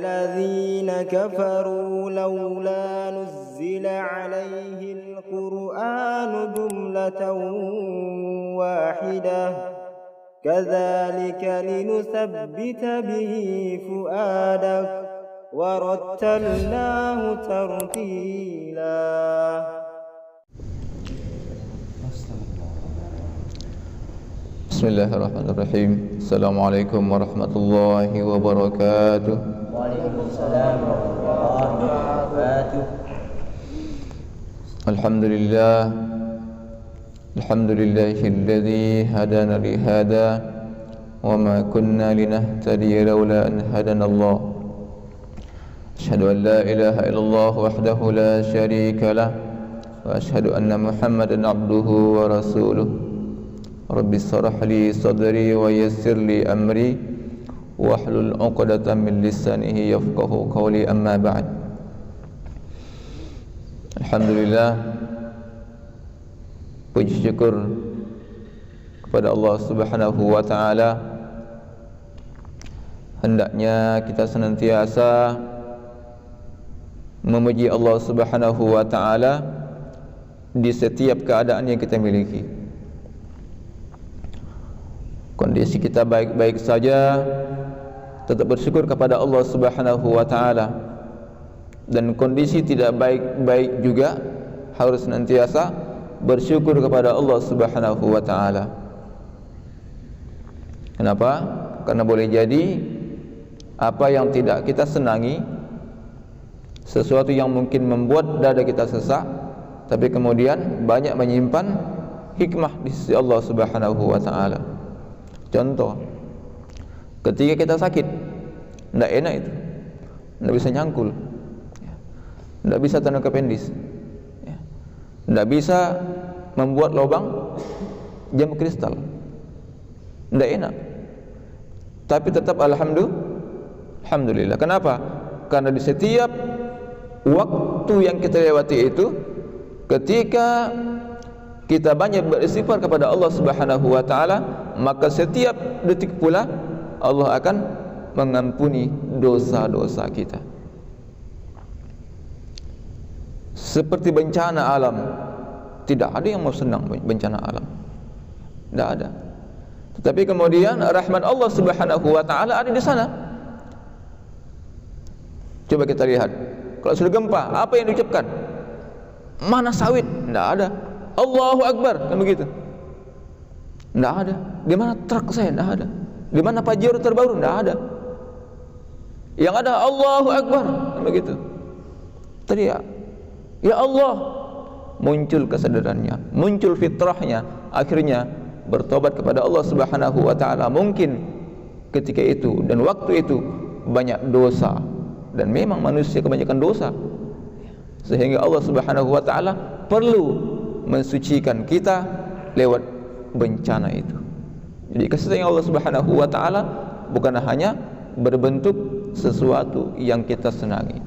الذين كفروا لولا نزل عليه القرآن جملة واحدة كذلك لنثبت به فؤادك ورتلناه ترتيلا. Bismillahirrahmanirrahim. Assalamualaikum warahmatullahi wabarakatuh. Waalaikumsalam warahmatullahi wabarakatuh. Alhamdulillahilladzi hadana li hada wa ma kunna linahtadiya laula an hadana Allah. Asyhadu an la ilaha illallah wahdahu la syarika lah wa asyhadu anna Muhammadan abduhu wa rasuluh. Rabbi shrah li sadri wa yassir li amri wahlul 'uqdatam min lisanihi yafqahu qawli, amma ba'd. Alhamdulillah, puji syukur kepada Allah Subhanahu wa taala. Hendaknya kita senantiasa memuji Allah Subhanahu wa taala di setiap keadaan yang kita miliki. Kondisi kita baik-baik saja, tetap bersyukur kepada Allah Subhanahu wa taala. Dan kondisi tidak baik-baik juga, harus senantiasa bersyukur kepada Allah Subhanahu wa taala. Kenapa? Karena boleh jadi apa yang tidak kita senangi, sesuatu yang mungkin membuat dada kita sesak, tapi kemudian banyak menyimpan hikmah di sisi Allah Subhanahu wa taala. Contoh, ketika kita sakit, tidak enak itu, tidak bisa nyangkul, tidak bisa tanam appendix, tidak bisa membuat lubang jam kristal, tidak enak. Tapi tetap alhamdulillah. Kenapa? Karena di setiap waktu yang kita lewati itu, ketika kita banyak beristighfar kepada Allah Subhanahu wa taala, maka setiap detik pula Allah akan mengampuni dosa-dosa kita. Seperti bencana alam, tidak ada yang mau senang bencana alam, tidak ada. Tetapi kemudian rahmat Allah Subhanahu wa taala ada di sana. Coba kita lihat, kalau sudah gempa, apa yang diucapkan? Mana sawit? Tidak ada. Allahu Akbar, kan begitu? Tidak ada. Di mana truk saya? Tidak ada. Di mana Pajero terbaru? Tidak ada. Yang ada Allahu Akbar, kan begitu? Teriak, ya Allah. Muncul kesadarannya, muncul fitrahnya, akhirnya bertobat kepada Allah Subhanahu wa taala. Mungkin ketika itu dan waktu itu banyak dosa, dan memang manusia kebanyakan dosa, sehingga Allah Subhanahu wa taala perlu mensucikan kita lewat bencana itu. Jadi kasih sayang Allah Subhanahu wa taala bukan hanya berbentuk sesuatu yang kita senangi.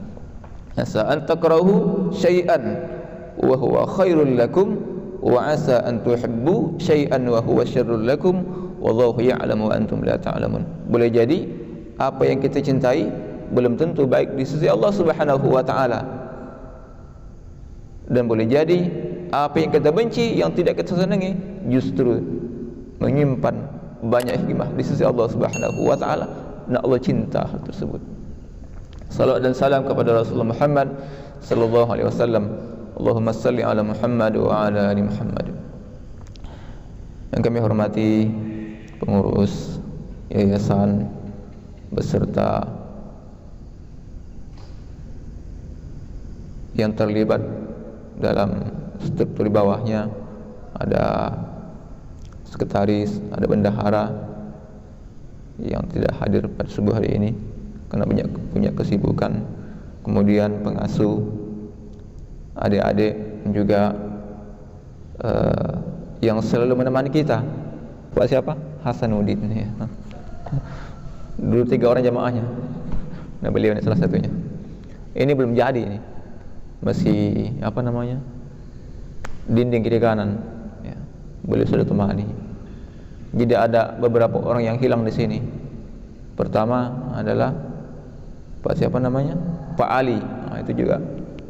Asa an takrahu syai'an wa huwa khairul lakum wa asa an tuhibbu syai'an wa huwa syarrul lakum wallahu ya'lamu wa antum la ta'lamun. Boleh jadi apa yang kita cintai belum tentu baik di sisi Allah Subhanahu wa taala. Dan boleh jadi apa yang kita benci, yang tidak kita senangi, justru menyimpan banyak hikmah di sisi Allah Subhanahu wa taala, dan Allah cinta hal tersebut. Salawat dan salam kepada Rasulullah Muhammad sallallahu alaihi wasallam. Allahumma salli ala Muhammad wa ala ali Muhammad. Yang kami hormati pengurus yayasan beserta yang terlibat dalam struktur di bawahnya, ada sekretaris, ada bendahara yang tidak hadir pada subuh hari ini karena punya kesibukan, kemudian pengasuh, adik-adik, dan juga yang selalu menemani kita. Pak siapa? Hasanuddin ya. Dulu 3 orang jamaahnya, nah beliau ini salah satunya. Ini belum jadi ini, masih apa namanya, dinding kiri kanan ya. Beliau sudah temani. Jadi ada beberapa orang yang hilang di sini. Pertama adalah Pak siapa namanya? Pak Ali. Nah, itu juga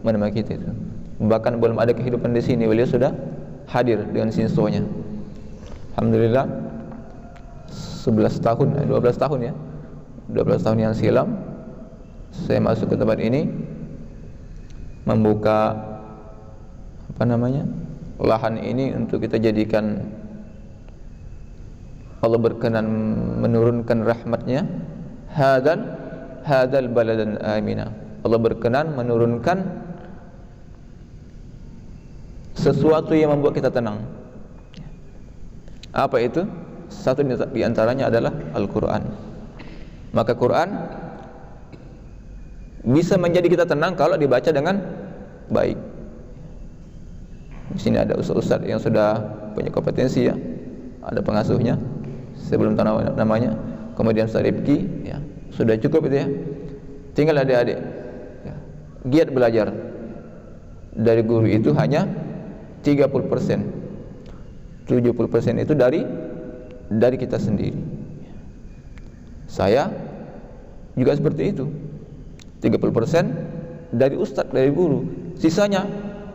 menemani kita itu. Bahkan belum ada kehidupan di sini, beliau sudah hadir dengan sinsonya. Alhamdulillah 11 tahun, 12 tahun ya. 12 tahun yang silam saya masuk ke tempat ini, membuka apa namanya? Lahan ini untuk kita jadikan, Allah berkenan menurunkan rahmatnya, hadzal baladan amina. Allah berkenan menurunkan sesuatu yang membuat kita tenang. Apa itu? Satu di antaranya adalah Al-Quran. Maka Quran bisa menjadi kita tenang kalau dibaca dengan baik. Di sini ada ustaz-ustaz yang sudah punya kompetensi ya, ada pengasuhnya, saya belum tahu namanya. Kemudian Ustaz Rifki ya, sudah cukup itu ya. Tinggal adik-adik ya, giat belajar. Dari guru itu hanya 30%, 70% itu dari kita sendiri. Saya juga seperti itu. 30% dari ustaz, dari guru. Sisanya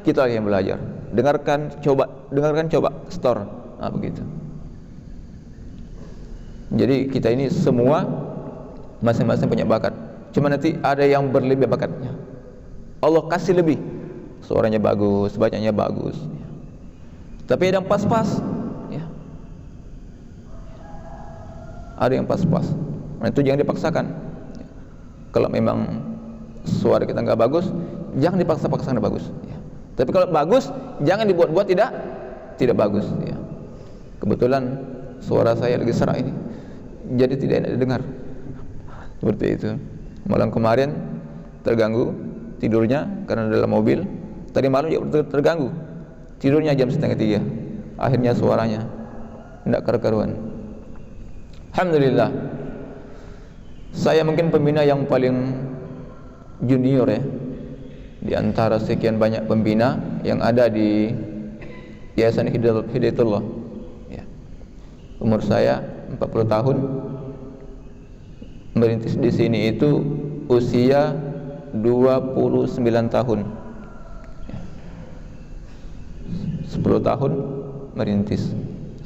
kita yang belajar. Dengarkan, coba, store. Nah, begitu. Jadi kita ini semua masing-masing punya bakat. Cuma nanti ada yang berlebih bakatnya. Allah kasih lebih. Suaranya bagus, bacanya bagus. Tapi ada yang pas-pas. Ya. Ada yang pas-pas. Nah, itu jangan dipaksakan. Kalau memang suara kita nggak bagus, jangan dipaksa-paksakan bagus. Ya. Tapi kalau bagus, jangan dibuat-buat tidak bagus. Ya. Kebetulan suara saya lagi serak ini, jadi tidak enak didengar. Seperti itu. Malam kemarin terganggu tidurnya karena dalam mobil. Tadi malam juga terganggu tidurnya jam 2:30. Akhirnya suaranya tidak karu-karuan. Alhamdulillah, saya mungkin pembina yang paling junior ya, di antara sekian banyak pembina yang ada di Yayasan Hidayatullah ya. Umur saya 40 tahun, merintis di sini itu usia 29 tahun ya. 10 tahun merintis,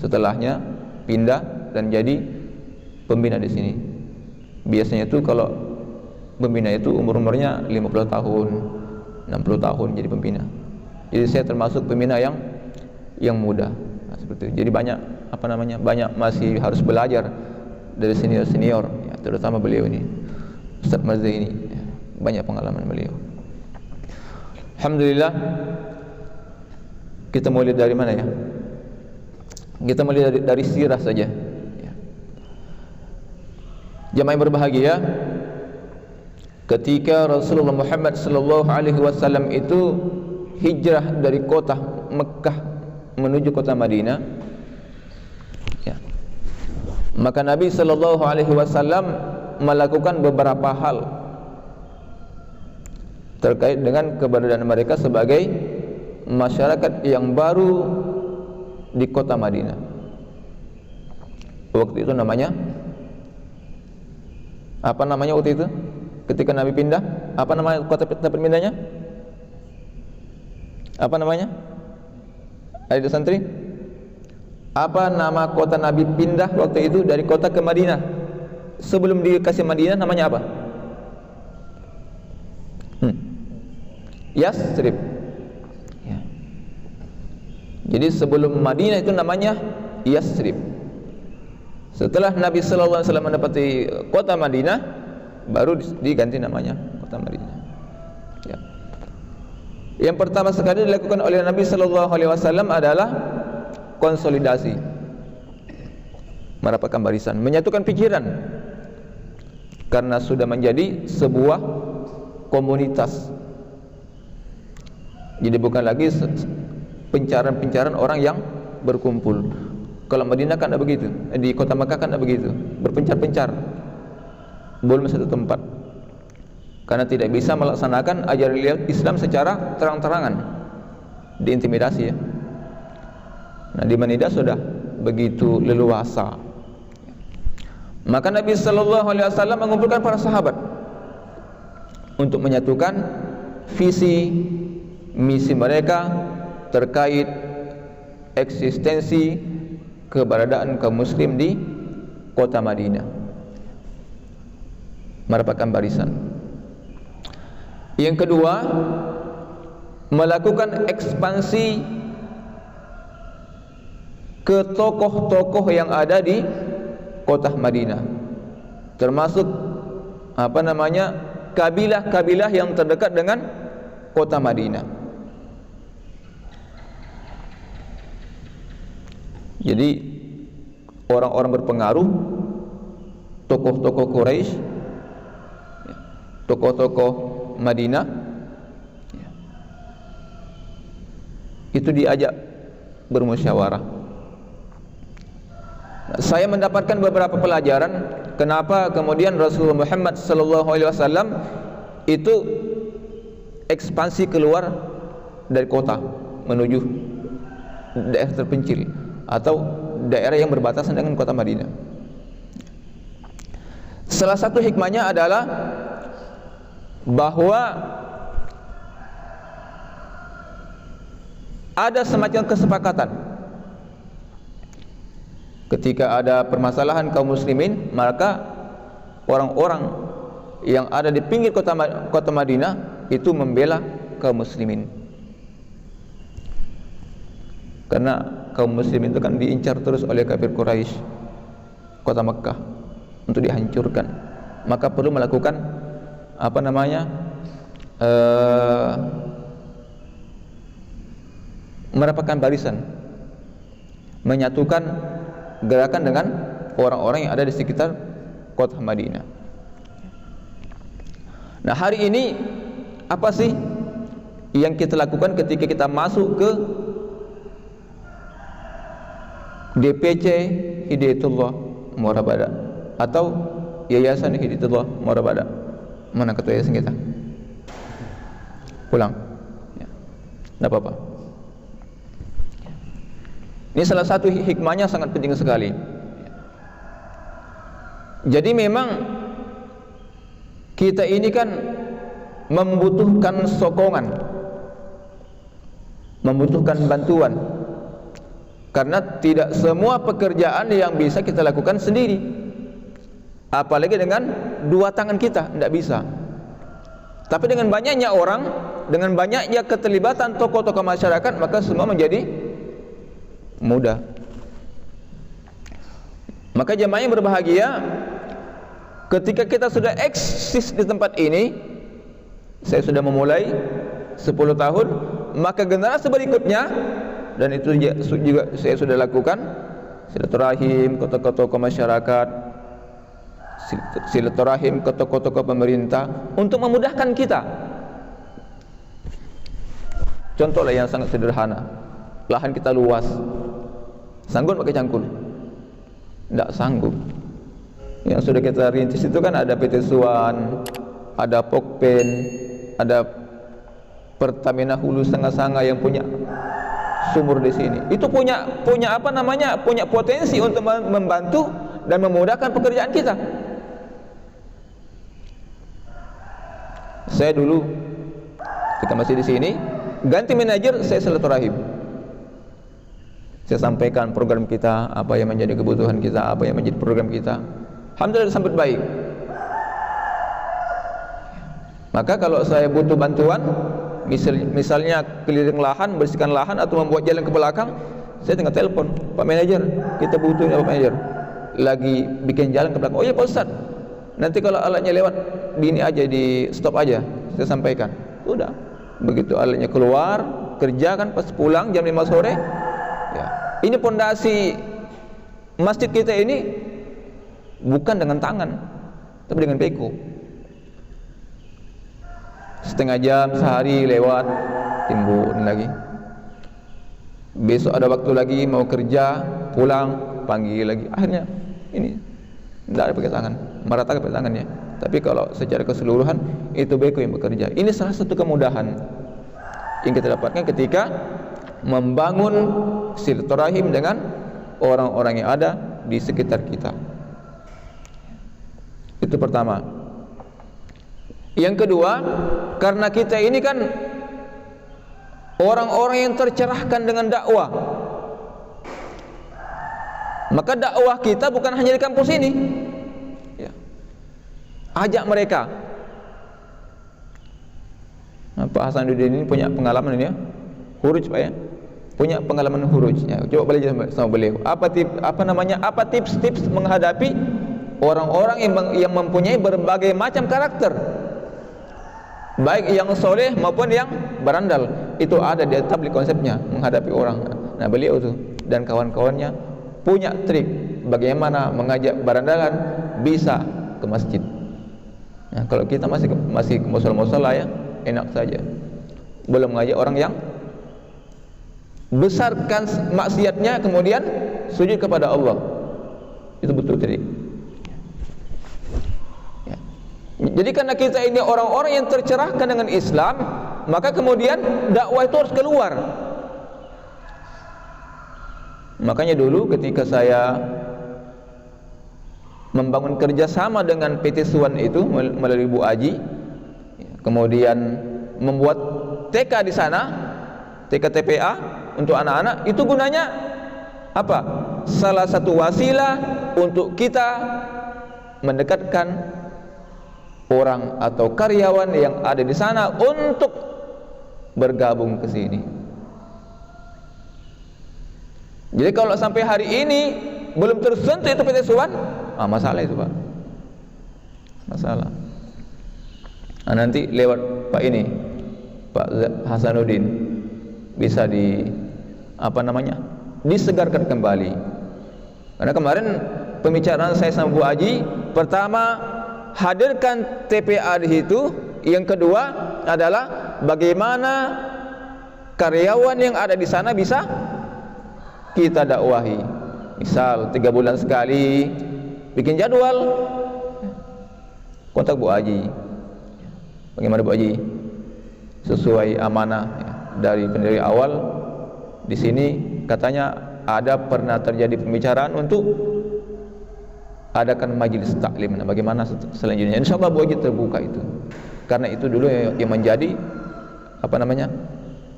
setelahnya pindah dan jadi pembina di sini. Biasanya itu kalau pembina itu umurnya 50 tahun, 60 tahun jadi pembina. Jadi saya termasuk pembina yang muda. Nah, seperti itu. Jadi banyak masih harus belajar dari senior-senior ya, terutama beliau ini Ustaz Marzi ini ya, banyak pengalaman beliau. Alhamdulillah. Kita mulai dari mana ya? Kita mulai dari sirah saja ya. Jamaah yang berbahagia, ketika Rasulullah Muhammad sallallahu alaihi wasallam itu hijrah dari kota Mekah menuju kota Madinah ya, maka Nabi sallallahu alaihi wasallam melakukan beberapa hal terkait dengan keberadaan mereka sebagai masyarakat yang baru di kota Madinah. Waktu itu namanya apa namanya waktu itu? Ketika Nabi pindah, apa nama kota pindahnya? Apa namanya? Adik santri? Apa nama kota Nabi pindah waktu itu dari kota ke Madinah? Sebelum dikasih Madinah namanya apa? Yasrib. Ya. Jadi sebelum Madinah itu namanya Yasrib. Setelah Nabi sallallahu alaihi wasallam mendapati kota Madinah, baru diganti namanya kota Madinah. Ya. Yang pertama sekali dilakukan oleh Nabi sallallahu alaihi wasallam adalah konsolidasi, merapatkan barisan, menyatukan pikiran, karena sudah menjadi sebuah komunitas. Jadi bukan lagi pencaran-pencaran orang yang berkumpul. Kalau Madinah kan tidak begitu, di kota Makkah kan tidak begitu, berpencar-pencar, belum satu tempat, karena tidak bisa melaksanakan ajaran Islam secara terang-terangan, diintimidasi ya. Nah, di Madinah sudah begitu leluasa. Maka Nabi sallallahu alaihi wasallam mengumpulkan para sahabat untuk menyatukan visi misi mereka terkait eksistensi keberadaan kaum muslim di kota Madinah, merapatkan barisan. Yang kedua, melakukan ekspansi ke tokoh-tokoh yang ada di kota Madinah, termasuk kabilah-kabilah yang terdekat dengan kota Madinah. Jadi orang-orang berpengaruh, tokoh-tokoh Quraisy, tokoh-tokoh Madinah, itu diajak bermusyawarah. Saya mendapatkan beberapa pelajaran kenapa kemudian Rasulullah Muhammad SAW itu ekspansi keluar dari kota menuju daerah terpencil atau daerah yang berbatasan dengan kota Madinah. Salah satu hikmahnya adalah bahwa ada semacam kesepakatan. Ketika ada permasalahan kaum muslimin, maka orang-orang yang ada di pinggir kota Madinah itu membela kaum muslimin. Karena kaum muslimin itu kan diincar terus oleh kafir Quraisy, kota Mekkah, untuk dihancurkan. Maka perlu melakukan merapatkan barisan, menyatukan gerakan dengan orang-orang yang ada di sekitar kota Madinah. Nah, hari ini apa sih yang kita lakukan ketika kita masuk ke DPC Hidayatullah Muarabada atau Yayasan Hidayatullah Muarabada? Mana ketua yayasan kita? Pulang ya, tidak apa-apa. Ini salah satu hikmahnya sangat penting sekali. Jadi memang kita ini kan membutuhkan sokongan, membutuhkan bantuan, karena tidak semua pekerjaan yang bisa kita lakukan sendiri, apalagi dengan dua tangan kita, tidak bisa. Tapi dengan banyaknya orang, dengan banyaknya keterlibatan tokoh-tokoh masyarakat, maka semua menjadi mudah. Maka jemaah yang berbahagia, ketika kita sudah eksis di tempat ini, saya sudah memulai 10 tahun, maka generasi berikutnya, dan itu juga saya sudah lakukan, silaturahim ke tokoh-tokoh masyarakat, silaturahim ke tokoh-tokoh pemerintah untuk memudahkan kita. Contohlah yang sangat sederhana, lahan kita luas, sanggup pakai cangkul? Tidak sanggup. Yang sudah kita rintis itu kan ada PT Suan, ada Pokpen, ada Pertamina Hulu Sanga-Sanga yang punya sumur di sini. Itu punya potensi untuk membantu dan memudahkan pekerjaan kita. Saya dulu ketika masih di sini, ganti manajer, saya silaturahim. Saya sampaikan program kita, apa yang menjadi kebutuhan kita, apa yang menjadi program kita. Alhamdulillah disambut baik. Maka kalau saya butuh bantuan, misalnya keliling lahan, bersihkan lahan, atau membuat jalan ke belakang, saya tinggal telepon, Pak Manajer, kita butuh ini, Pak Manajer, lagi bikin jalan ke belakang. Oh iya Pak Ustaz, nanti kalau alatnya lewat, di ini aja, di stop aja, saya sampaikan. Udah, begitu alatnya keluar, kerja kan, pas pulang jam 5 sore, ya. Ini pondasi masjid kita ini bukan dengan tangan, tapi dengan beko. Setengah jam, sehari lewat, timbun lagi. Besok ada waktu lagi mau kerja, pulang, panggil lagi. Akhirnya ini tidak ada pakai tangan, merata pakai tangannya. Tapi kalau secara keseluruhan itu beko yang bekerja. Ini salah satu kemudahan yang kita dapatkan ketika membangun silaturahim dengan orang-orang yang ada di sekitar kita. Itu pertama. Yang kedua, karena kita ini kan orang-orang yang tercerahkan dengan dakwah, maka dakwah kita bukan hanya di kampus ini ya. Ajak mereka. Pak Hasanuddin ini punya pengalaman ini ya, huruj Pak ya, punya pengalaman huruj ya. Coba belajar sama beliau. Apa tips-tips menghadapi orang-orang yang mempunyai berbagai macam karakter, baik yang soleh maupun yang berandal. Itu ada di tabligh konsepnya menghadapi orang. Nah, beliau itu dan kawan-kawannya punya trik bagaimana mengajak berandalan bisa ke masjid. Nah, kalau kita masih ke musola ya, enak saja. Belum mengajak orang yang besarkan maksiatnya kemudian sujud kepada Allah. Itu betul trik. Jadi karena kita ini orang-orang yang tercerahkan dengan Islam, maka kemudian dakwah itu harus keluar. Makanya dulu ketika saya membangun kerjasama dengan PT Suwan itu melalui Bu Aji, kemudian membuat TK di sana, TK TPA untuk anak-anak, itu gunanya apa? Salah satu wasilah untuk kita mendekatkan orang atau karyawan yang ada di sana untuk bergabung ke sini. Jadi kalau sampai hari ini belum tersentuh itu PT Suwan, masalah itu Pak, masalah. Nah, nanti lewat Pak ini, Pak Hasanuddin, bisa disegarkan kembali. Karena kemarin pembicaraan saya sama Bu Aji, pertama hadirkan TPA di situ, yang kedua adalah bagaimana karyawan yang ada di sana bisa kita dakwahi. Misal 3 bulan sekali bikin jadwal, kontak Bu Aji. Bagaimana Bu Aji? Sesuai amanah ya, dari pendiri awal di sini katanya pernah terjadi pembicaraan untuk adakan majelis taklim. Nah, bagaimana selanjutnya? Insyaallah Bu Aji terbuka itu. Karena itu dulu yang menjadi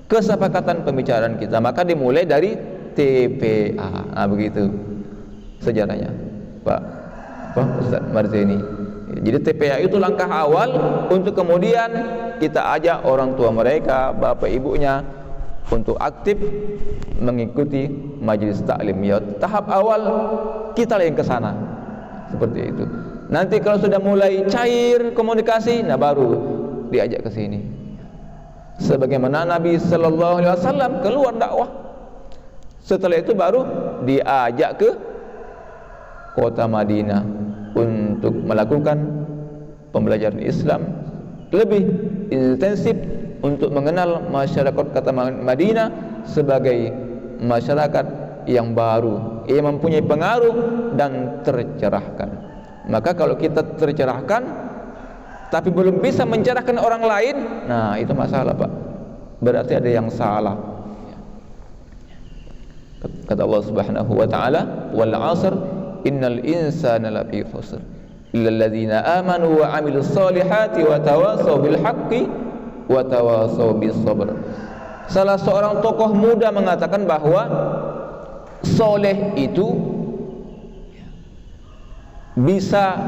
kesepakatan pembicaraan kita. Maka dimulai dari TPA. Nah, begitu sejarahnya Pak Ustaz Marzeni. Jadi TPA itu langkah awal untuk kemudian kita ajak orang tua mereka, bapak ibunya untuk aktif mengikuti majelis taklim. Ya, tahap awal kita yang ke sana. Seperti itu. Nanti kalau sudah mulai cair komunikasi, nah baru diajak ke sini. Sebagaimana Nabi sallallahu alaihi wasallam keluar dakwah. Setelah itu baru diajak ke kota Madinah untuk melakukan pembelajaran Islam lebih intensif untuk mengenal masyarakat kota Madinah sebagai masyarakat yang baru, yang mempunyai pengaruh dan tercerahkan. Maka kalau kita tercerahkan tapi belum bisa mencerahkan orang lain, nah itu masalah Pak, berarti ada yang salah. Kata Allah Subhanahu wa taala, wal 'asr innal insana lafi khusr illal ladzina amanu wa 'amilus solihati wa tawasaw bil haqqi wa tawasaw bis sabr. Salah seorang tokoh muda mengatakan bahwa soleh itu bisa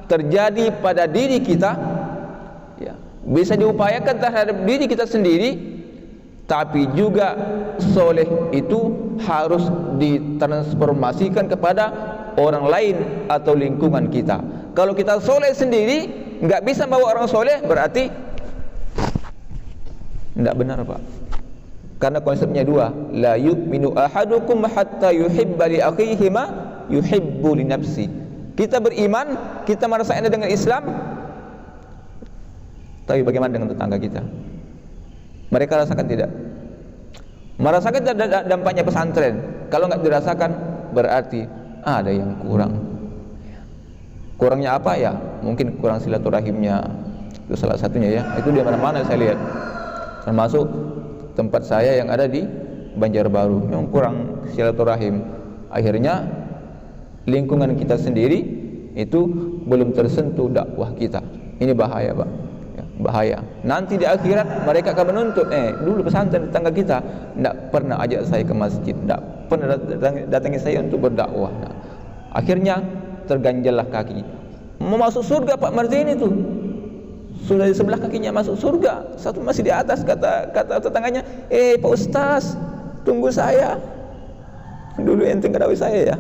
terjadi pada diri kita ya, bisa diupayakan terhadap diri kita sendiri, tapi juga soleh itu harus ditransformasikan kepada orang lain atau lingkungan kita. Kalau kita soleh sendiri nggak bisa bawa orang soleh, berarti nggak benar Pak. Karena konsepnya dua, la yu'minu ahadukum hatta yuhibba li akhihi ma yuhibbu li nafsi. Kita beriman, kita merasa enak dengan Islam, tapi bagaimana dengan tetangga kita? Mereka rasakan tidak? Merasakan tidak dampaknya pesantren? Kalau nggak dirasakan, berarti ada yang kurang. Kurangnya apa ya? Mungkin kurang silaturahimnya, itu salah satunya ya. Itu di mana-mana saya lihat, termasuk tempat saya yang ada di Banjarbaru, yang kurang silaturahim. Akhirnya lingkungan kita sendiri itu belum tersentuh dakwah kita. Ini bahaya Pak. bahaya. Nanti di akhirat mereka akan menuntut, dulu pesantren di tetangga kita tidak pernah ajak saya ke masjid, tidak pernah datangi saya untuk berdakwah. Akhirnya terganjallah kaki. Mau masuk surga Pak Marzeni itu sudah di sebelah kakinya masuk surga, satu masih di atas. Kata tetangganya, Pak Ustaz, tunggu saya dulu, ente ngadawi saya ya,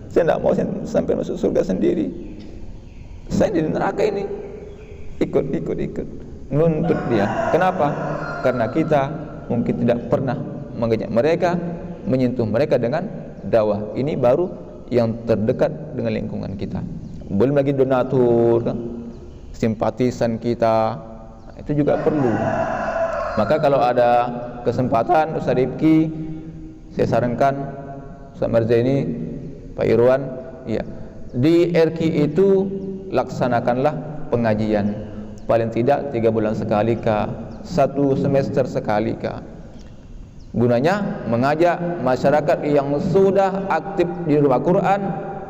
saya tidak mau sampai masuk surga sendiri, saya di neraka ini. Ikut nuntut dia. Kenapa? Karena kita mungkin tidak pernah mengajak mereka, menyentuh mereka dengan dakwah. Ini baru yang terdekat dengan lingkungan kita. Belum lagi donatur, kan? Simpatisan kita, itu juga perlu. Maka kalau ada kesempatan Ustaz Rifki, saya sarankan Ustaz Marzeni, Pak Irwan, ya, di RQ itu laksanakanlah pengajian. Paling tidak 3 bulan sekali kah, 1 semester sekali kah. Gunanya mengajak masyarakat yang sudah aktif di rumah Quran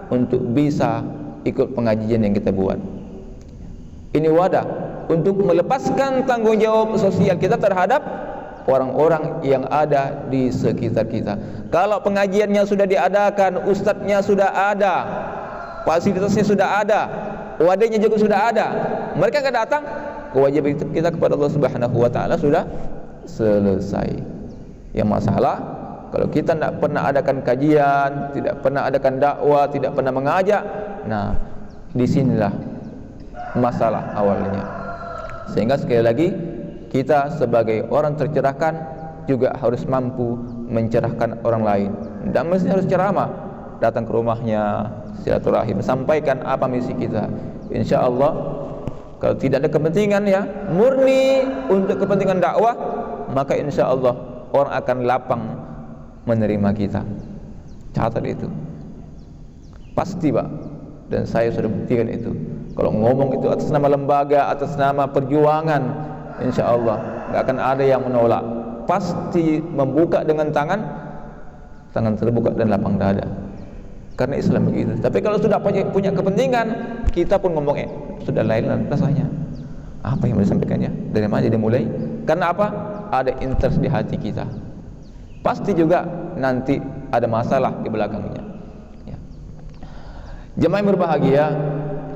untuk bisa ikut pengajian yang kita buat. Ini wadah untuk melepaskan tanggung jawab sosial kita terhadap orang-orang yang ada di sekitar kita. Kalau pengajiannya sudah diadakan, ustadznya sudah ada, fasilitasnya sudah ada, wadahnya juga sudah ada, mereka akan datang, kewajiban kita kepada Allah Subhanahu wa taala sudah selesai. Yang masalah kalau kita tidak pernah adakan kajian, tidak pernah adakan dakwah, tidak pernah mengajak, nah disinilah masalah awalnya. Sehingga sekali lagi kita sebagai orang tercerahkan juga harus mampu mencerahkan orang lain. Dan mesti harus ceramah, datang ke rumahnya, silaturahim, sampaikan apa misi kita. Insya Allah kalau tidak ada kepentingan ya murni untuk kepentingan dakwah, maka insya Allah orang akan lapang menerima kita. Catat itu pasti Pak, dan saya sudah buktikan itu. Kalau ngomong itu atas nama lembaga, atas nama perjuangan, insya Allah nggak akan ada yang menolak. Pasti membuka dengan tangan terbuka dan lapang dada. Karena Islam begitu. Tapi kalau sudah punya kepentingan, kita pun ngomong sudah lain rasanya. Apa yang mau disampaikannya? Dari mana dimulai? Karena apa? Ada interest di hati kita. Pasti juga nanti ada masalah di belakangnya. Ya. Jemaah yang berbahagia,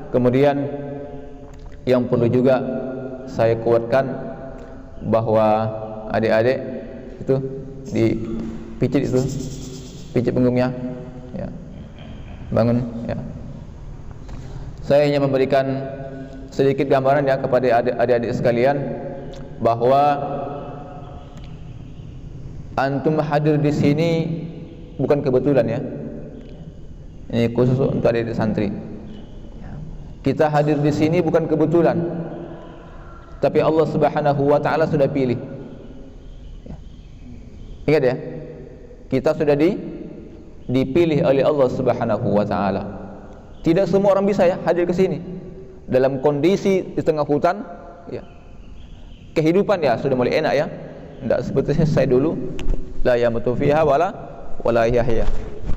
kemudian yang perlu juga saya kuatkan bahwa adik-adik itu dipijit punggungnya, ya. Bangun, ya. Saya hanya memberikan sedikit gambaran ya kepada adik-adik sekalian bahwa antum hadir di sini bukan kebetulan ya. Ini khusus untuk adik-adik santri. Kita hadir di sini bukan kebetulan, tapi Allah Subhanahu wa taala sudah pilih. Ingat ya, kita sudah dipilih oleh Allah Subhanahu wa taala. Tidak semua orang bisa ya hadir ke sini dalam kondisi di tengah hutan ya. Kehidupan ya sudah mulai enak ya. Tidak seperti saya dulu, la yamutu fiha wala yahya.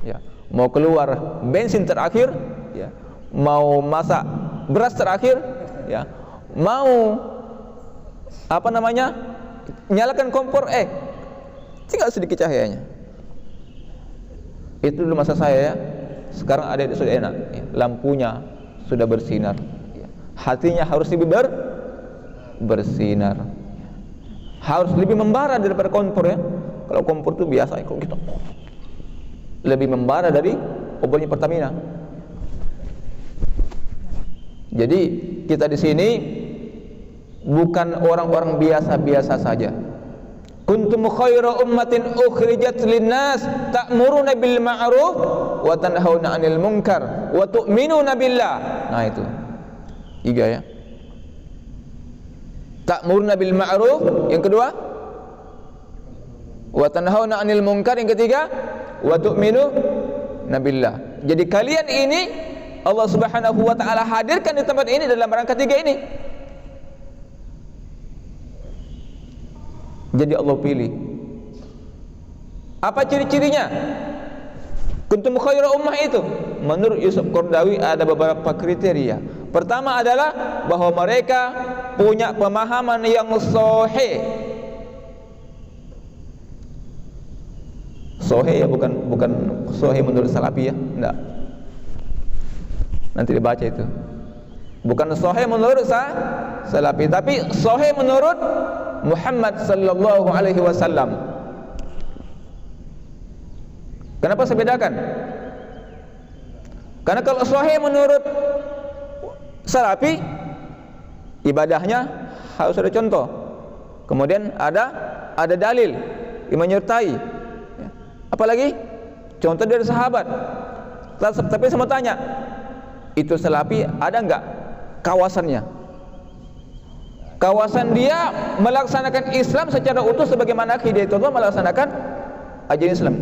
Ya. Mau keluar bensin terakhir, ya. Mau masak beras terakhir, ya. Mau nyalakan kompor, tinggal sedikit cahayanya. Itu dulu masa saya ya. Sekarang adik-adik sudah enak, ya. Lampunya sudah bersinar, ya. Hatinya harus lebih bersinar, harus lebih membara daripada kompor ya. Kalau kompor itu biasa, kalau kita lebih membara dari obornya Pertamina. Jadi kita di sini bukan orang-orang biasa-biasa saja. Kuntum khaira ummatin ukhrijat linnas ta'muruna bil ma'ruf wa tanhauna 'anil munkar wa tu'minuna billah. Nah itu 3 ya. Ta'muruna bil ma'ruf, yang kedua wa tanhauna 'anil munkar, yang ketiga wa tu'minuna billah. Jadi kalian ini Allah Subhanahu wa taala hadirkan di tempat ini dalam rangka 3 ini. Jadi Allah pilih. Apa ciri-cirinya? Kuntum khaira ummah itu menurut Yusuf Qaradawi ada beberapa kriteria. Pertama adalah bahwa mereka punya pemahaman yang sahih. Sahih ya, bukan sahih menurut Salafi ya, enggak. Nanti dibaca itu. Bukan sahih menurut Salafi, tapi sahih menurut Muhammad sallallahu alaihi wasallam. Kenapa saya bedakan? Karena kalau sahih menurut Salafi, ibadahnya harus ada contoh, kemudian ada dalil yang menyertai. Apalagi contoh dari sahabat. Tapi saya mau tanya, itu Salafi ada enggak kawasannya? Kawasan dia melaksanakan Islam secara utuh sebagaimana Hidayatullah melaksanakan ajaran Islam.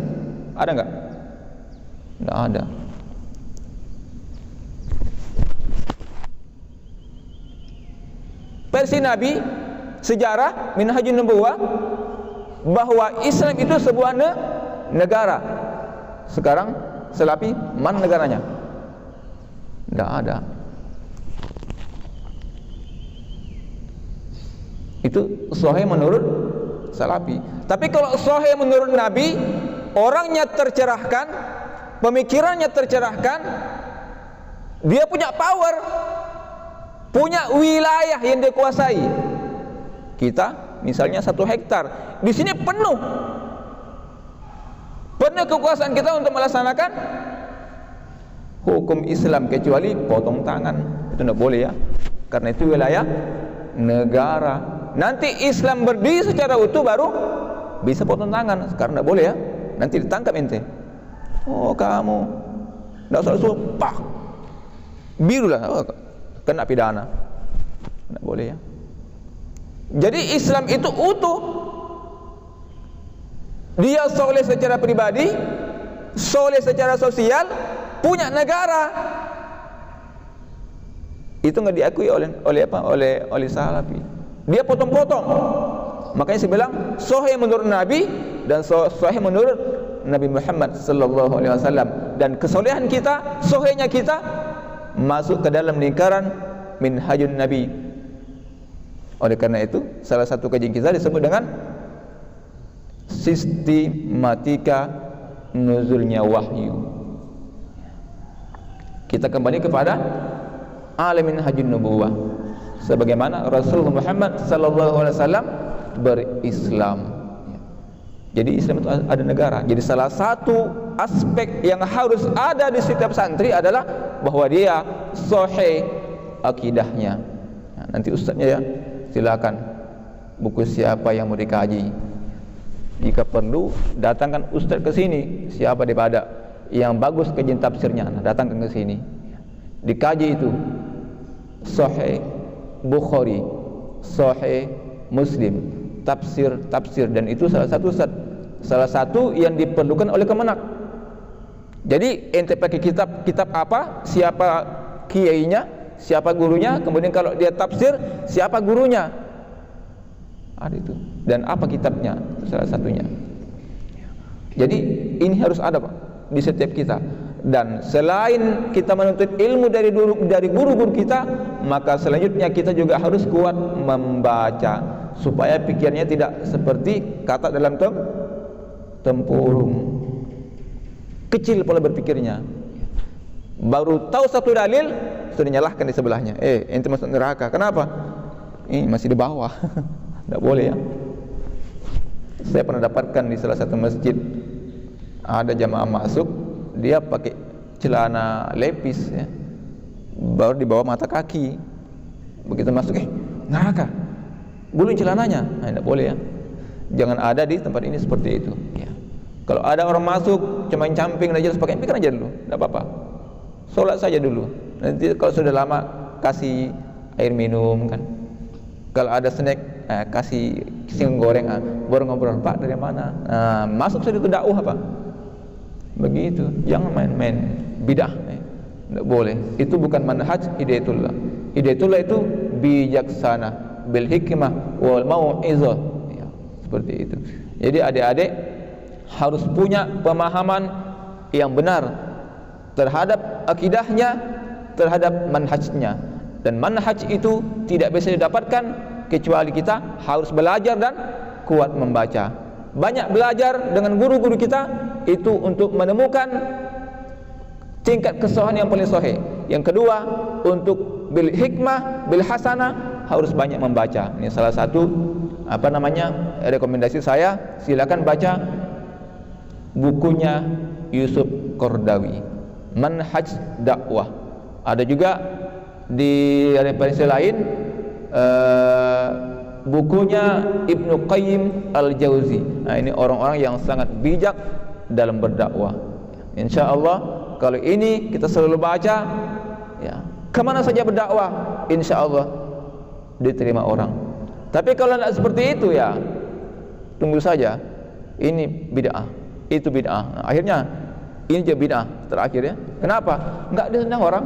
Ada enggak? Enggak ada. Versi Nabi, sejarah Minhajun Nubuwah, bahwa Islam itu sebuah negara. Sekarang Salafi mana negaranya? Enggak ada. Itu sahih menurut Salafi. Tapi kalau sahih menurut Nabi, orangnya tercerahkan, pemikirannya tercerahkan, dia punya power, punya wilayah yang dia kuasai. Kita misalnya 1 hektar, di sini penuh kekuasaan kita untuk melaksanakan hukum Islam, kecuali potong tangan. Itu tidak boleh ya, karena itu wilayah negara. Nanti Islam berdiri secara utuh baru bisa potong tangan. Sekarang tidak boleh ya, nanti ditangkap ente. Oh kamu tidak usah pak biru lah, oh, kena pidana. Tidak boleh ya. Jadi Islam itu utuh. Dia soleh secara pribadi, soleh secara sosial, punya negara. Itu nggak diakui oleh Salafi. Dia potong-potong. Makanya saya bilang sahih menurut Nabi dan sahih menurut Nabi Muhammad sallallahu alaihi wasallam. Dan kesolehan kita, sahihnya kita masuk ke dalam lingkaran Minhajun Nabi. Oleh karena itu, salah satu kajian kita disebut dengan sistematika nuzulnya wahyu. Kita kembali kepada alamin Minhajun Nubuwah, sebagaimana Rasulullah Muhammad sallallahu alaihi wasallam berislam. Jadi Islam itu ada negara. Jadi salah satu aspek yang harus ada di setiap santri adalah bahwa dia sahih akidahnya. Nah, nanti ustaznya ya, silakan buku siapa yang mau dikaji. Jika perlu datangkan ustaz ke sini, siapa di Badak yang bagus kajian tafsirnya, nah, datangkan ke sini. Dikaji itu Sahih Bukhari, Sahih Muslim, tafsir, dan itu salah satu yang diperlukan oleh Kemenak. Jadi ente pakai kitab apa, siapa kiainya, siapa gurunya, kemudian kalau dia tafsir, siapa gurunya, ada itu, dan apa kitabnya, salah satunya. Jadi ini harus ada Pak di setiap kita. Dan selain kita menuntut ilmu dari guru-guru kita, maka selanjutnya kita juga harus kuat membaca, supaya pikirnya tidak seperti kata dalam tempurung. Kecil pola berpikirnya. Baru tahu satu dalil sudah nyalahkan di sebelahnya. Ente masuk neraka. Kenapa? Ini masih di bawah. Tidak boleh ya. Saya pernah dapatkan di salah satu masjid, ada jamaah masuk, dia pakai celana lepis ya, baru di bawah mata kaki. Begitu masuk, neraka, gulung celananya. Nah, tidak boleh ya. Jangan ada di tempat ini seperti itu ya. Kalau ada orang masuk cuma camping aja, pakai pikir aja dulu, tidak apa-apa. Sholat saja dulu. Nanti kalau sudah lama kasih air minum kan. Kalau ada snack, kasih singgung goreng, baru ngobrol, Pak dari mana? Masuk sudah itu dakwah Pak. Begitu, jangan main-main bidah. Tidak boleh. Itu bukan manhaj Hidayatullah. Hidayatullah itu bijaksana, bil hikmah wal mau'izah. Ya, seperti itu. Jadi adik-adik harus punya pemahaman yang benar terhadap akidahnya, terhadap manhajnya. Dan manhaj itu tidak bisa didapatkan kecuali kita harus belajar dan kuat membaca. Banyak belajar dengan guru-guru kita itu untuk menemukan tingkat kesohan yang paling sahih. Yang kedua, untuk bil hikmah, bil hasanah harus banyak membaca. Ini salah satu rekomendasi saya, silakan baca bukunya Yusuf Qaradawi, Manhaj Dakwah. Ada juga di referensi lain bukunya Ibnu Qayyim Al-Jauzi. Nah, ini orang-orang yang sangat bijak dalam berdakwah. Insyaallah kalau ini kita selalu baca, ya, kemana saja berdakwah, insyaallah diterima orang. Tapi kalau tidak seperti itu, ya tunggu saja. Ini bid'ah, itu bid'ah. Nah, akhirnya ini jadi bid'ah terakhir, ya. Kenapa? Enggak disenang orang.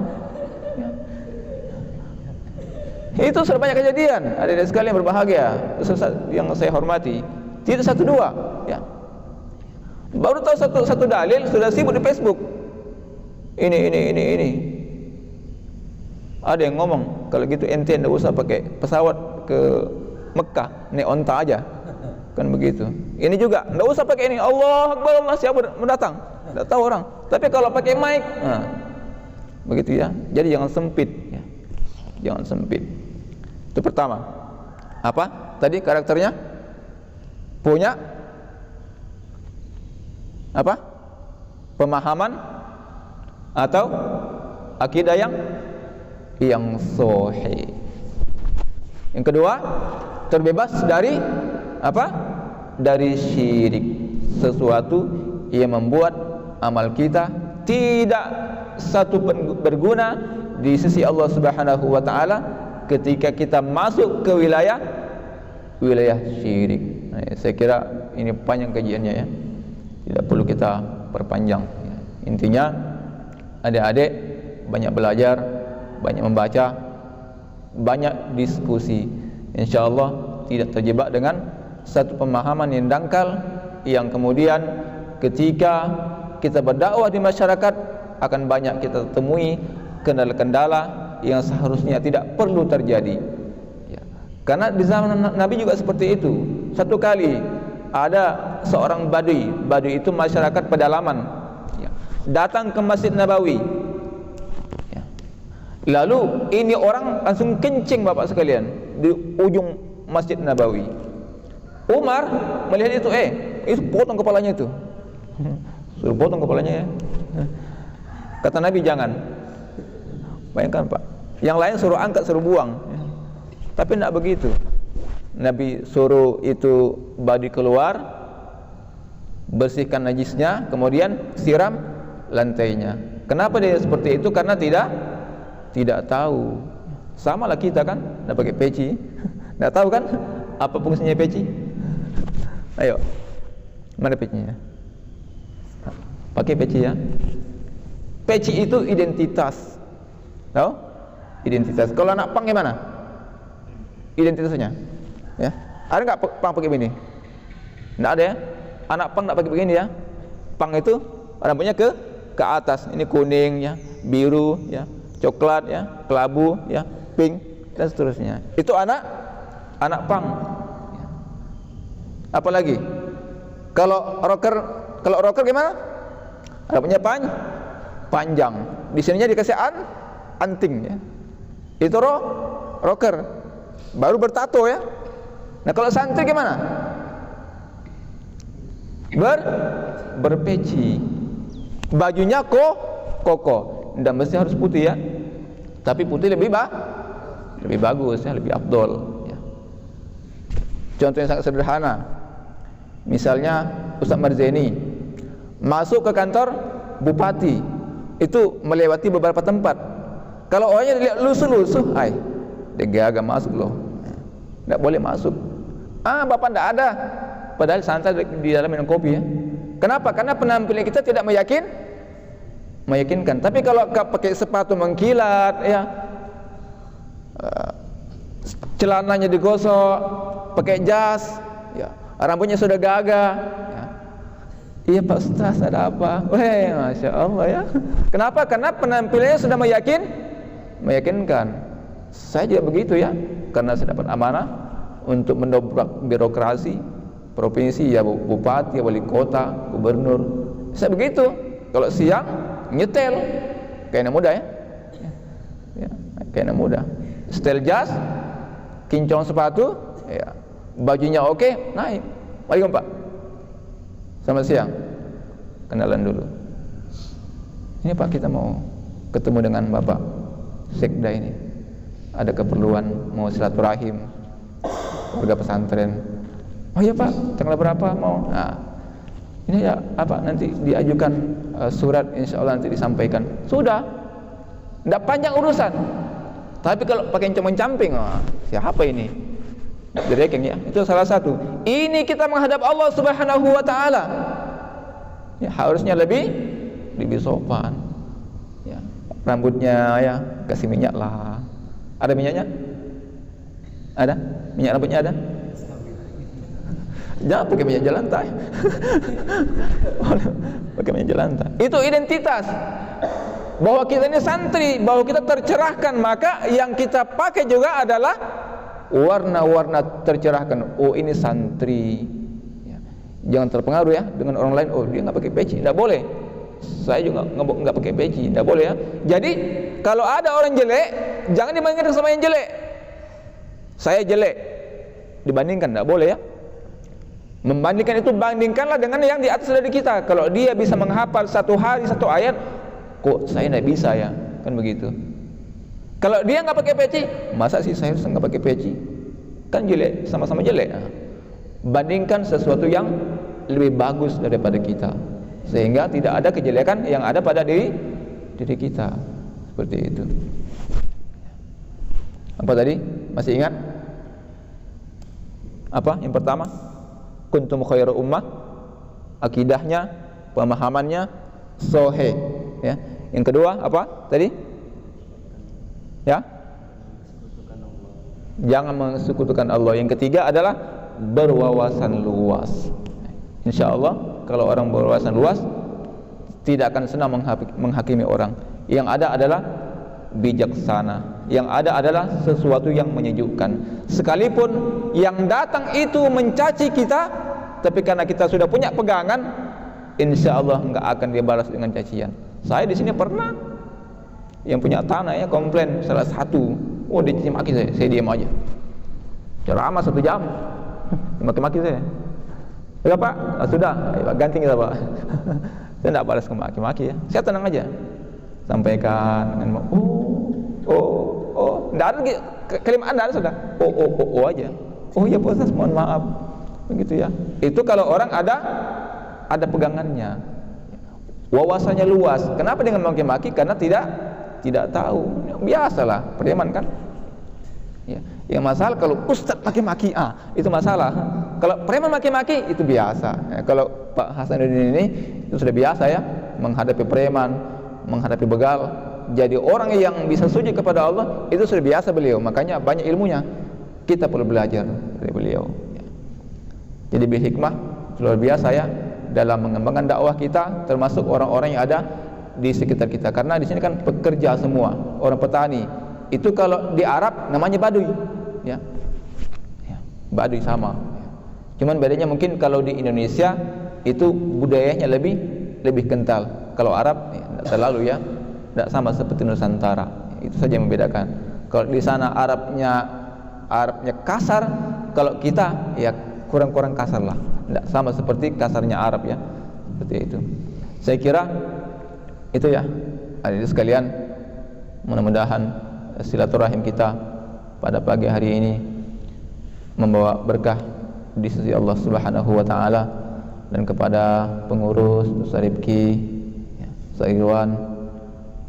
Itu sudah banyak kejadian. Adik-adik sekalian berbahagia yang saya hormati, tidak satu dua, ya. Baru tahu satu dalil sudah sibuk di Facebook. Ini. Ada yang ngomong, kalau gitu ente tidak usah pakai pesawat ke Mekah, naik onta aja. Kan begitu. Ini juga, tidak usah pakai ini. Allah Akbar, Allah, siapa mendatang? Tidak tahu orang. Tapi kalau pakai mic, nah, begitu, ya. Jadi jangan sempit, ya. Jangan sempit. Itu pertama. Apa? Tadi karakternya punya apa? Pemahaman atau akidah yang sahih. Yang kedua, terbebas dari apa? Dari syirik, sesuatu yang membuat amal kita tidak satu pun berguna di sisi Allah Subhanahu wa taala ketika kita masuk ke wilayah syirik. Nah, saya kira ini panjang kajiannya, ya. Tidak perlu kita perpanjang. Intinya adik-adik banyak belajar, banyak membaca, banyak diskusi. Insyaallah tidak terjebak dengan satu pemahaman yang dangkal, yang kemudian ketika kita berdakwah di masyarakat akan banyak kita temui kendala-kendala yang seharusnya tidak perlu terjadi, ya. Karena di zaman Nabi juga seperti itu. Satu kali ada seorang badui itu masyarakat pedalaman, ya, datang ke Masjid Nabawi, ya. Lalu ini orang langsung kencing, bapak sekalian, di ujung Masjid Nabawi. Umar melihat itu, itu potong kepalanya itu. Suruh potong kepalanya, ya. Kata Nabi jangan. Bayangkan, Pak. Yang lain suruh angkat, suruh buang, ya. Tapi tidak begitu. Nabi suruh itu badui keluar, bersihkan najisnya, kemudian siram lantainya. Kenapa dia seperti itu? Karena tidak tahu. Sama lah kita kan, tidak pakai peci, tidak tahu kan apa fungsinya peci. Ayo, mana pecinya? Pakai peci, ya. Peci itu identitas, tahu? Identitas. Kalau anak pang gimana? Identitasnya, ya. Ada nggak pang pakai begini? Nggak ada, ya. Anak pang nggak pakai begini, ya. Pang itu rambutnya ke atas. Ini kuning, ya, biru, ya, coklat, ya, kelabu, ya, pink dan seterusnya. Itu anak pang. Ya. Apalagi kalau rocker gimana? Rambutnya panjang. Di sininya dikasih anting, ya. Itu rocker. Baru bertato, ya. Nah, kalau santri gimana? Berpeci. Bajunya koko. Dan mesti harus putih, ya. Tapi putih lebih bagus, ya, lebih afdol, ya. Contoh yang sangat sederhana. Misalnya Ustaz Marzeni masuk ke kantor bupati, itu melewati beberapa tempat. Kalau orangnya dilihat lusuh-lusuh, dia gagal masuk loh. Tidak boleh masuk. Bapak tidak ada. Padahal santai di dalam minum kopi, ya. Kenapa? Karena penampilan kita tidak meyakinkan. Tapi kalau pakai sepatu mengkilat, ya, celananya digosok, pakai jas, ya, rambutnya sudah gagah, ya. Iya Pak Ustaz, ada apa? Masya Allah, ya. Kenapa? Karena penampilannya sudah meyakinkan. Saya juga begitu ya, karena saya dapat amanah untuk mendobrak birokrasi provinsi ya, bupati, wali kota, gubernur. Saya begitu. Kalau siang nyetel kayak anak muda ya, kayak anak muda. Setel jas, kincong sepatu, ya, bajunya oke, naik. Mari Pak. Selamat siang. Kenalan dulu. Ini Pak, kita mau ketemu dengan Bapak Sekda ini. Ada keperluan mau silaturahim warga pesantren. Oh iya Pak, tanggal berapa mau? Nah, ini ya apa, nanti diajukan surat, insya Allah nanti disampaikan. Sudah, tidak panjang urusan. Tapi kalau pakai camping, oh, siapa ini? Direkeng ya, itu salah satu. Ini kita menghadap Allah Subhanahu Wa Taala. Ya, harusnya lebih sopan. Ya, rambutnya ya kasih minyak lah. Ada minyaknya? Ada? Minyak rambutnya ada? Jangan pakai minyak jelantai. Pakai minyak jelantai. Itu identitas bahwa kita ini santri, bahwa kita tercerahkan. Maka yang kita pakai juga adalah warna-warna tercerahkan. Oh, ini santri. Ya. Jangan terpengaruh ya dengan orang lain. Oh, dia nggak pakai peci, tidak boleh. Saya juga nggak pakai peci, tidak boleh ya. Jadi kalau ada orang jelek, jangan dibandingkan sama yang jelek. Saya jelek, dibandingkan, tidak boleh ya. Membandingkan itu, bandingkanlah dengan yang di atas dari kita. Kalau dia bisa menghafal satu hari satu ayat, kok saya tidak bisa ya, kan begitu. Kalau dia nggak pakai peci, masa sih saya harus nggak pakai peci? Kan jelek, sama-sama jelek. Nah, bandingkan sesuatu yang lebih bagus daripada kita, sehingga tidak ada kejelekan yang ada pada diri kita. Seperti itu. Apa tadi? Masih ingat? Apa? Yang pertama, kuntum khairu ummah, akidahnya, pemahamannya sahih, ya. Yang kedua apa tadi? Ya? Jangan mensekutukan Allah. Yang ketiga adalah berwawasan luas. Insyaallah kalau orang berwawasan luas tidak akan senang menghakimi orang. Yang ada adalah bijaksana. Yang ada adalah sesuatu yang menyejukkan. Sekalipun yang datang itu mencaci kita, tapi karena kita sudah punya pegangan, insya Allah nggak akan dia balas dengan cacian. Saya di sini pernah yang punya tanah ya komplain salah satu, oh dia caci maki saya diam aja. Ceramah 1 jam, maki-maki saya. Ya Pak, sudah, ayo, ganti kita Pak. Saya tidak balas ke maki-maki ya. Saya tenang aja. Sampaikan dengan tidak ada kalimat Anda sudah. Oh aja. Oh ya Pak Ustaz, mohon maaf. Begitu ya. Itu kalau orang ada pegangannya. Wawasannya luas. Kenapa dengan maki-maki? Karena tidak tahu. Biasalah, preman kan. Ya. Yang masalah kalau Ustaz maki-maki, itu masalah. Kalau preman maki-maki itu biasa. Ya, kalau Pak Hasanuddin ini itu sudah biasa ya menghadapi preman, menghadapi begal. Jadi orang yang bisa sujud kepada Allah itu sudah biasa beliau. Makanya banyak ilmunya. Kita perlu belajar dari beliau. Ya. Jadi berhikmah luar biasa ya dalam mengembangkan dakwah kita, termasuk orang-orang yang ada di sekitar kita. Karena di sini kan pekerja semua, orang petani. Itu kalau di Arab namanya Baduy, ya. Baduy sama. Cuman bedanya mungkin kalau di Indonesia itu budayanya lebih kental. Kalau Arab tidak terlalu ya, tidak sama seperti Nusantara. Itu saja yang membedakan. Kalau di sana Arabnya kasar, kalau kita ya kurang kasar lah. Tidak sama seperti kasarnya Arab ya. Seperti itu. Saya kira itu ya. Hadirin sekalian, mudah-mudahan silaturahim kita pada pagi hari ini membawa berkah di sisi Allah Subhanahu wa taala, dan kepada pengurus Ustaz Rifki, ya, Ustaz Irwan,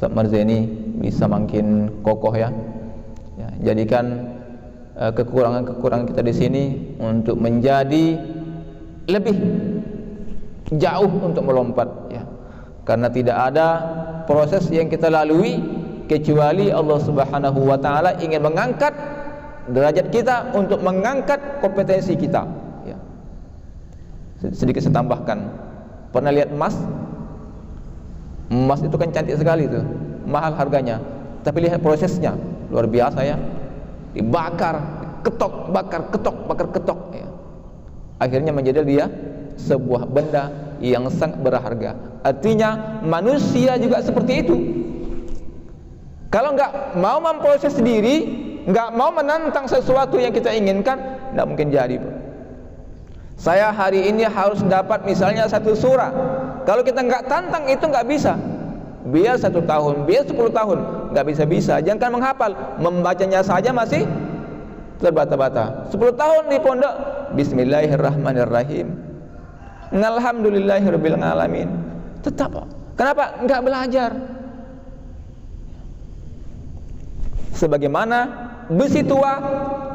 Ustaz Marzeni bisa makin kokoh ya. Jadikan kekurangan-kekurangan kita di sini untuk menjadi lebih jauh untuk melompat ya. Karena tidak ada proses yang kita lalui kecuali Allah Subhanahu wa taala ingin mengangkat derajat kita untuk mengangkat kompetensi kita ya. Sedikit saya tambahkan, pernah lihat emas? Emas itu kan cantik sekali tuh, mahal harganya, tapi lihat prosesnya. luar biasa ya, dibakar, ketok, bakar, ketok, bakar, ketok ya. Akhirnya menjadi dia sebuah benda yang sangat berharga. Artinya manusia juga seperti itu. Kalau nggak mau memproses diri, nggak mau menantang sesuatu yang kita inginkan, nggak mungkin jadi. Saya hari ini harus dapat misalnya 1 surah. Kalau kita nggak tantang itu nggak bisa. Biar 1 tahun, biar 10 tahun, nggak bisa-bisa. Jangan menghafal, membacanya saja masih terbata-bata. 10 tahun di pondok, Bismillahirrahmanirrahim, Alhamdulillahirabbil alamin. Tetap, kenapa? Nggak belajar. Sebagaimana besi tua,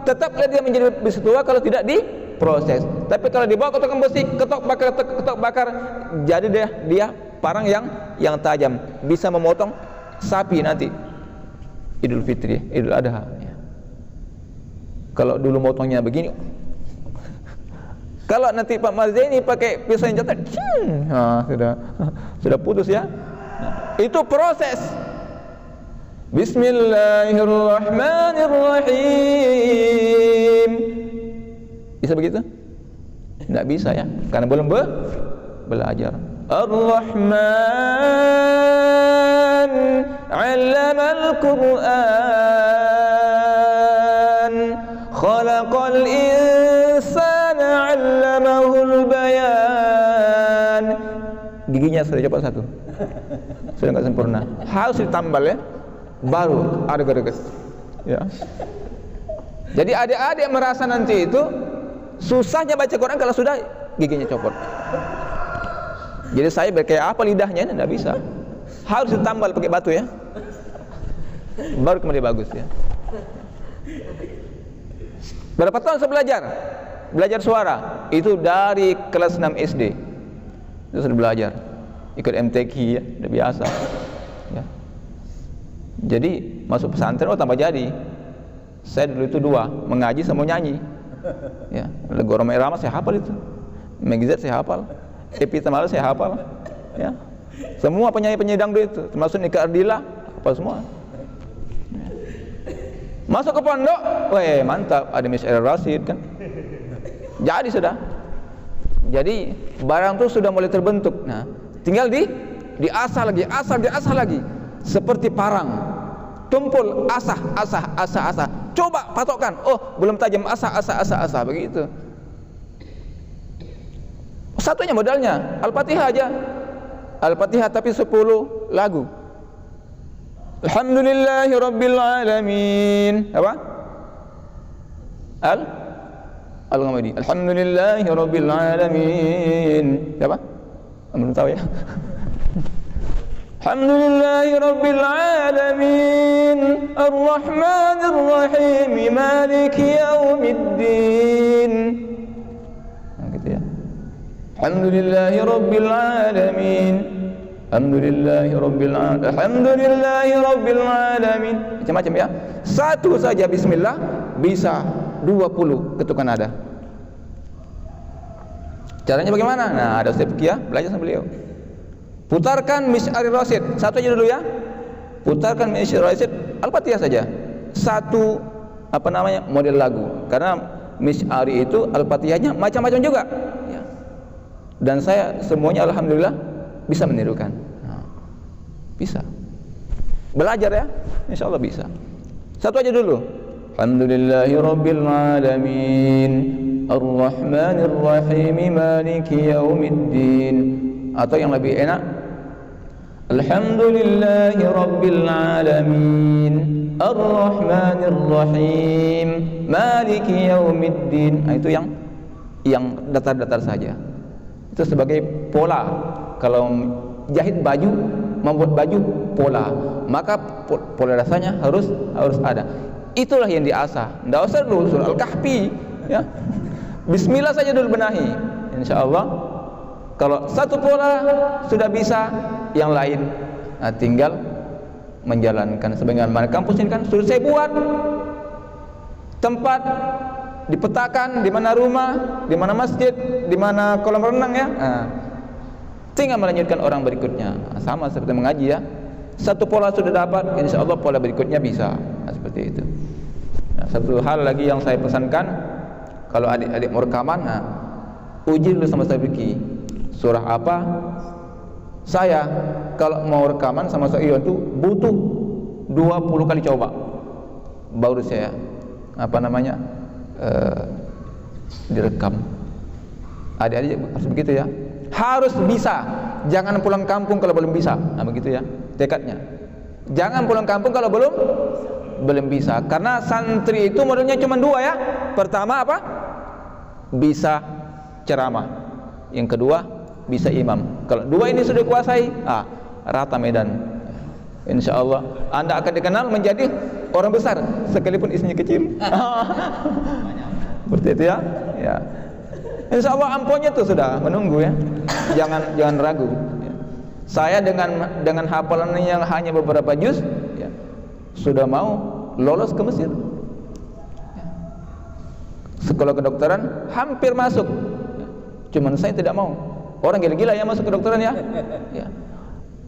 tetaplah dia menjadi besi tua kalau tidak diproses. Tapi kalau dibawa ke tukang besi, ketok bakar, jadi dia parang yang tajam, bisa memotong sapi nanti Idul Fitri, Idul Adha ya. Kalau dulu motongnya begini, kalau nanti Pak Marzaini pakai pisau yang jantan, sudah putus ya. Itu proses. Bismillahirrahmanirrahim. Bisa begitu? Tidak bisa ya, karena belum belajar. Ar-Rahman 'allamal Qur'an, khalaqal insana 'allamahul bayan. Giginya sudah cepat 1. Sudah enggak sempurna. Harus ditambal ya. Baru ada gereges ya. Jadi adik-adik merasa nanti itu susahnya baca Quran kalau sudah giginya copot. Jadi saya kayak apa lidahnya, tidak bisa. Harus ditambal pakai batu ya. Baru kemudian bagus ya. Berapa tahun saya belajar? Belajar suara itu dari kelas 6 SD. Itu sudah belajar. Ikut MTQ ya, udah biasa. Ya. Jadi masuk pesantren tambah jadi. Saya dulu itu 2, mengaji sama nyanyi. Ya, lagu Roma Irama saya hafal itu. Megizet saya hafal. Epi Tamal saya hafal. Ya. Semua penyanyi-penyanyi dangdut itu, termasuk Nika Ardila, hafal semua. Ya. Masuk ke pondok, weh mantap, ada Mis'ar Rasid kan. Jadi sudah. Jadi barang itu sudah mulai terbentuk. Nah, tinggal diasah lagi. Seperti parang, tumpul, asah. Coba patokkan, oh belum tajam, asah, begitu. Satunya modalnya Al-Fatihah aja. Al-Fatihah tapi 10 lagu. Alhamdulillahirabbil alamin. Apa? Al-Ghamidi. Alhamdulillahirabbil alamin. Apa? Belum tahu ya. Alhamdulillahirabbil alamin, Ar-Rahmanir Rahim, Maliki yaumiddin. Nah, gitu ya. Alhamdulillahirabbil alamin, Alhamdulillahirabbil alamin. Macam-macam ya. Satu saja bismillah bisa 20 ketukan nada. Caranya bagaimana? Nah, ada Ustaz Fikih belajar sama beliau. Putarkan Mis'ar Rasid, satu aja dulu ya. Putarkan Mis'ar Rasid, Al-Fatihah saja. Satu model lagu. Karena Mis'ari itu Al-Fatihahnya macam-macam juga. Ya. Dan saya semuanya alhamdulillah bisa menirukan. Nah, bisa. Belajar ya, insyaallah bisa. Satu aja dulu. Alhamdulillahirabbil alamin, Ar-Rahmanir Rahim, Maliki yaumiddin. Atau yang lebih enak, Alhamdulillahirabbil alamin, Ar-Rahmanir Rahim, Maliki yaumiddin. Nah, itu yang datar-datar saja. Itu sebagai pola. Kalau jahit baju, membuat baju pola, maka pola dasarnya harus ada. Itulah yang diasah. Tidak usah dulu surah Al-Kahfi ya. Bismillah saja dulu benahi. Insyaallah kalau satu pola sudah bisa, yang lain tinggal menjalankan. Sebagaimana kampus ini kan sudah saya buat tempat dipetakan, di mana rumah, di mana masjid, di mana kolam renang ya. Tinggal melanjutkan orang berikutnya. Sama seperti mengaji ya. Satu pola sudah dapat, insya Allah pola berikutnya bisa. seperti itu. Nah, satu hal lagi yang saya pesankan, kalau adik-adik mau rekaman, uji dulu sama Ustaz Biki surah apa. Saya kalau mau rekaman sama Ustaz Iwan itu butuh 20 kali coba baru saya direkam. Adik-adik harus begitu ya, harus bisa. Jangan pulang kampung kalau belum bisa. Nah begitu ya tekadnya. Jangan pulang kampung kalau belum bisa. Karena santri itu modelnya cuma dua ya. Pertama apa? Bisa ceramah. Yang kedua bisa imam. Kalau dua ini sudah kuasai, rata medan. Insya Allah Anda akan dikenal menjadi orang besar sekalipun isinya kecil. Seperti itu ya. Ya. Insya Allah ampunnya itu sudah menunggu ya. Jangan ragu. Ya. Saya dengan hafalan yang hanya beberapa juz, ya, sudah mau lolos ke Mesir. Ya. Sekolah kedokteran hampir masuk. Ya. Cuman saya tidak mau. Orang gila-gila yang masuk kedokteran ya. Ya.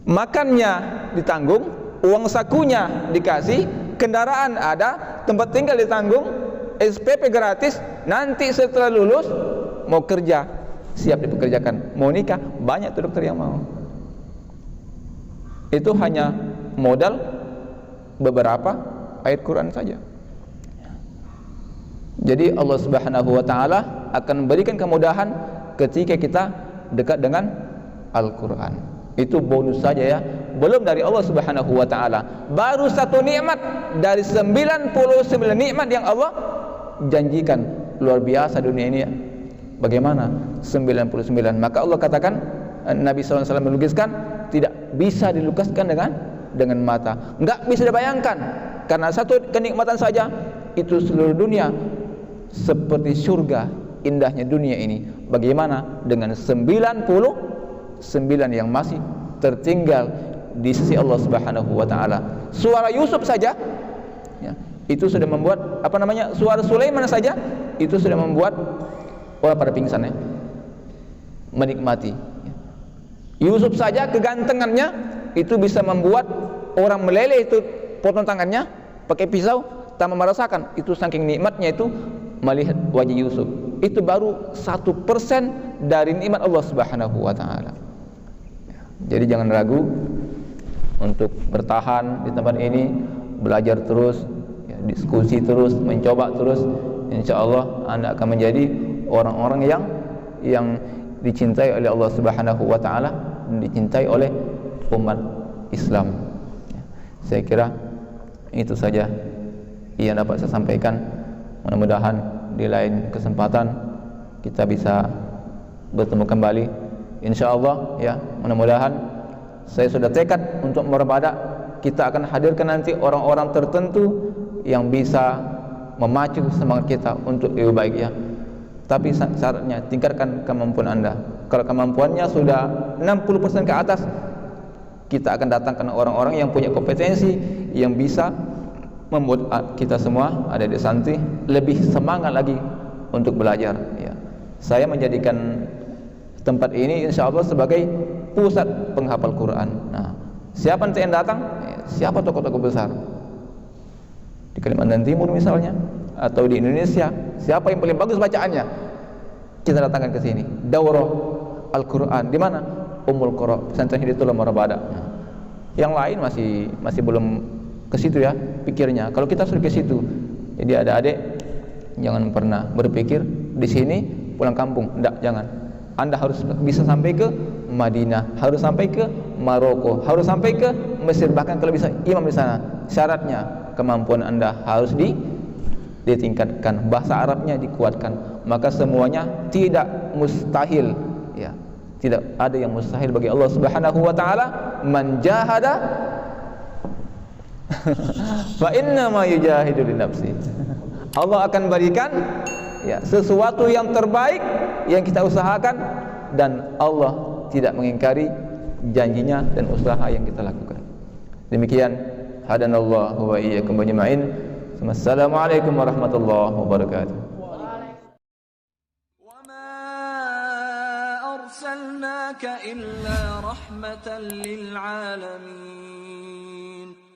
Makannya ditanggung, uang sakunya dikasih, kendaraan ada, tempat tinggal ditanggung, SPP gratis. Nanti setelah lulus mau kerja siap dipekerjakan, mau nikah banyak tuh dokter yang mau. Itu hanya modal beberapa ayat Quran saja. Jadi Allah Subhanahu wa taala akan memberikan kemudahan ketika kita dekat dengan Al-Quran. Itu bonus saja ya, belum dari Allah Subhanahu wa taala. Baru satu nikmat dari 99 nikmat yang Allah janjikan. Luar biasa dunia ini ya. Bagaimana? 99. Maka Allah katakan, Nabi SAW melukiskan, tidak bisa dilukiskan dengan mata. Enggak bisa dibayangkan. Karena satu kenikmatan saja itu seluruh dunia seperti surga indahnya dunia ini. Bagaimana dengan 99 yang masih tertinggal di sisi Allah Subhanahu wa taala. Suara Yusuf saja ya, itu sudah membuat suara Sulaiman saja itu sudah membuat orang pada pingsan ya. Menikmati ya. Yusuf saja kegantengannya itu bisa membuat orang meleleh itu potong tangannya pakai pisau tanpa merasakan. Itu saking nikmatnya itu melihat wajah Yusuf. Itu baru 1% dari nikmat Allah Subhanahu wa taala. Jadi jangan ragu untuk bertahan di tempat ini, belajar terus, ya, diskusi terus, mencoba terus. Insya Allah Anda akan menjadi orang-orang yang dicintai oleh Allah Subhanahu wa taala dan dicintai oleh umat Islam. Ya, saya kira itu saja yang dapat saya sampaikan. Mudah-mudahan di lain kesempatan kita bisa bertemu kembali. Insya Allah ya, mudah-mudahan saya sudah tekad untuk murabadah. Kita akan hadirkan nanti orang-orang tertentu yang bisa memacu semangat kita untuk lebih baik ya. Tapi syaratnya tingkatkan kemampuan Anda. Kalau kemampuannya sudah 60% ke atas, kita akan datangkan orang-orang yang punya kompetensi, yang bisa membuat kita semua ada di santri lebih semangat lagi untuk belajar ya. Saya menjadikan tempat ini insya Allah sebagai pusat penghafal Quran. Nah, siapa nanti yang datang? Siapa tokoh-tokoh besar di Kalimantan Timur misalnya, atau di Indonesia? Siapa yang paling bagus bacaannya? Kita datangkan ke sini. Daurah Al-Quran di mana? Ummul Qura, pesantren Hidayatul Murabadah. Nah, yang lain masih belum ke situ ya pikirnya. Kalau kita sudah ke situ, jadi adik-adik jangan pernah berpikir di sini pulang kampung. Enggak, jangan. Anda harus bisa sampai ke Madinah, harus sampai ke Maroko, harus sampai ke Mesir, bahkan kalau bisa imam di sana. Syaratnya kemampuan Anda harus ditingkatkan, bahasa Arabnya dikuatkan. Maka semuanya tidak mustahil ya. Tidak ada yang mustahil bagi Allah Subhanahu wa taala. Man jahada fa inna ma yujahidu li nafsi. Allah akan berikan ya sesuatu yang terbaik yang kita usahakan, dan Allah tidak mengingkari janjinya dan usaha yang kita lakukan. Demikian, hadanallahu wa iyyakum ajma'in. Wassalamualaikum warahmatullahi wabarakatuh. Wa ma arsalnaka illa rahmatan lil alamin.